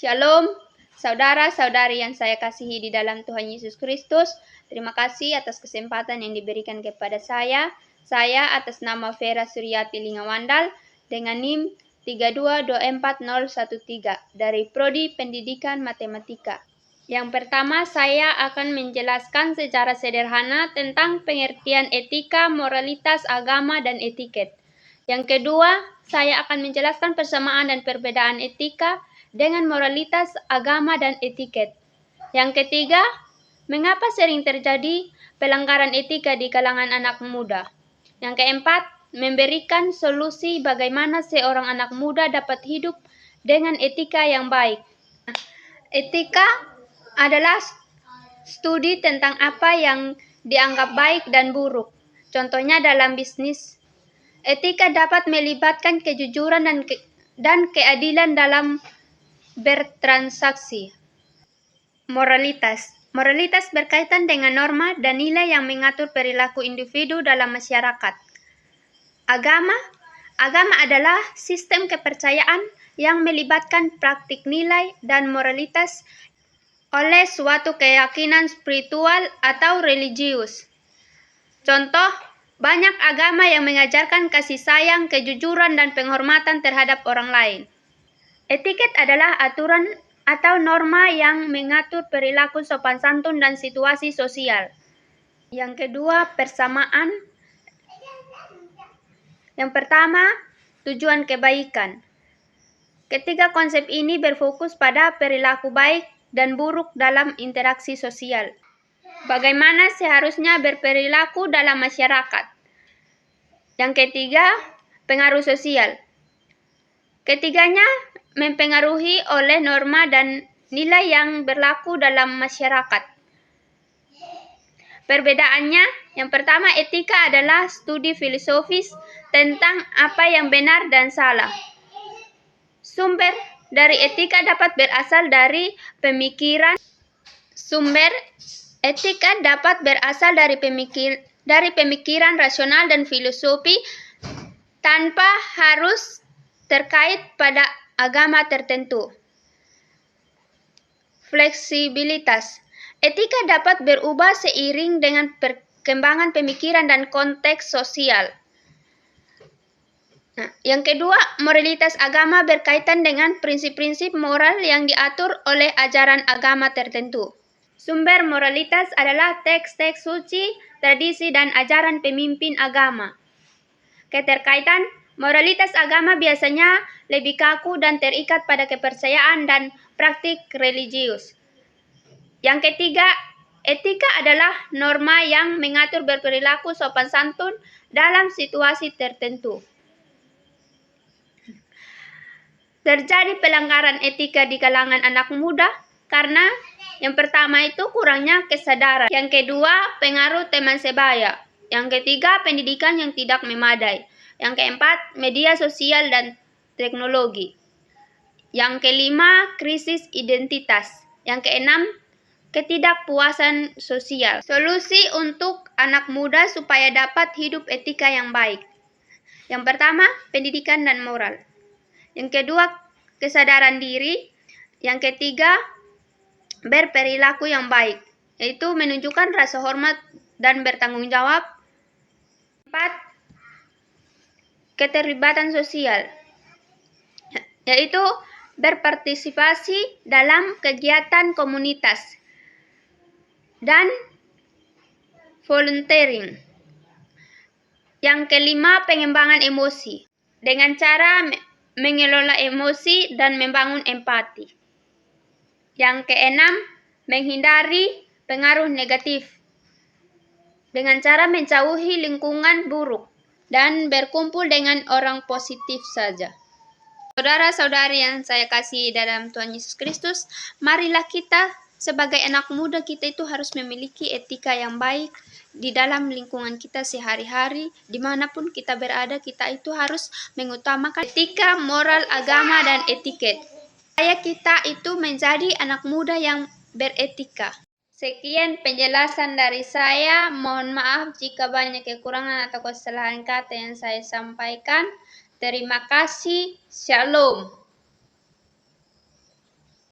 Shalom, saudara-saudari yang saya kasihi di dalam Tuhan Yesus Kristus. Terima kasih atas kesempatan yang diberikan kepada saya. Saya atas nama Vera Suryati Lingawandal dengan NIM 3224013 dari Prodi Pendidikan Matematika. Yang pertama, saya akan menjelaskan secara sederhana tentang pengertian etika, moralitas, agama, dan etiket. Yang kedua, saya akan menjelaskan persamaan dan perbedaan etika dengan moralitas, agama, dan etiket. Yang ketiga, mengapa sering terjadi pelanggaran etika di kalangan anak muda. Yang keempat, memberikan solusi bagaimana seorang anak muda dapat hidup dengan etika yang baik. Etika adalah studi tentang apa yang dianggap baik dan buruk. Contohnya dalam bisnis. Etika dapat melibatkan kejujuran dan keadilan dalam bertransaksi. Moralitas berkaitan dengan norma dan nilai yang mengatur perilaku individu dalam masyarakat. Agama adalah sistem kepercayaan yang melibatkan praktik nilai dan moralitas oleh suatu keyakinan spiritual atau religius. Contoh, banyak agama yang mengajarkan kasih sayang, kejujuran, dan penghormatan terhadap orang lain. Etiket adalah aturan atau norma yang mengatur perilaku sopan santun dan situasi sosial. Yang kedua, persamaan. Yang pertama, tujuan kebaikan. Ketiga konsep ini berfokus pada perilaku baik dan buruk dalam interaksi sosial. Bagaimana seharusnya berperilaku dalam masyarakat. Yang ketiga, pengaruh sosial. Ketiganya mempengaruhi oleh norma dan nilai yang berlaku dalam masyarakat. Perbedaannya, yang pertama, etika adalah studi filosofis tentang apa yang benar dan salah. Sumber dari etika dapat berasal dari pemikiran. Dari pemikiran rasional dan filosofi tanpa harus terkait pada agama tertentu. Fleksibilitas. Etika dapat berubah seiring dengan perkembangan pemikiran dan konteks sosial. Yang kedua, moralitas agama berkaitan dengan prinsip-prinsip moral yang diatur oleh ajaran agama tertentu. Sumber moralitas adalah teks-teks suci, tradisi, dan ajaran pemimpin agama. Keterkaitan moralitas agama biasanya lebih kaku dan terikat pada kepercayaan dan praktik religius. Yang ketiga, etika adalah norma yang mengatur berperilaku sopan santun dalam situasi tertentu. Terjadi pelanggaran etika di kalangan anak muda karena yang pertama itu kurangnya kesadaran. Yang kedua, pengaruh teman sebaya. Yang ketiga, pendidikan yang tidak memadai. Yang keempat, media sosial dan teknologi. Yang kelima, krisis identitas. Yang keenam, ketidakpuasan sosial. Solusi untuk anak muda supaya dapat hidup etika yang baik. Yang pertama, pendidikan dan moral. Yang kedua, kesadaran diri. Yang ketiga, berperilaku yang baik, yaitu menunjukkan rasa hormat dan bertanggung jawab. 4. Keterlibatan sosial, yaitu berpartisipasi dalam kegiatan komunitas dan volunteering. Yang kelima, pengembangan emosi dengan cara mengelola emosi dan membangun empati. Yang keenam, menghindari pengaruh negatif dengan cara menjauhi lingkungan buruk dan berkumpul dengan orang positif saja. Saudara-saudari yang saya kasihi dalam Tuhan Yesus Kristus, marilah kita sebagai anak muda, kita itu harus memiliki etika yang baik di dalam lingkungan kita sehari-hari. Dimanapun kita berada, kita itu harus mengutamakan etika, moral, agama, dan etiket. Supaya kita itu menjadi anak muda yang beretika. Sekian penjelasan dari saya. Mohon maaf jika banyak kekurangan atau kesalahan kata yang saya sampaikan. Terima kasih. Shalom.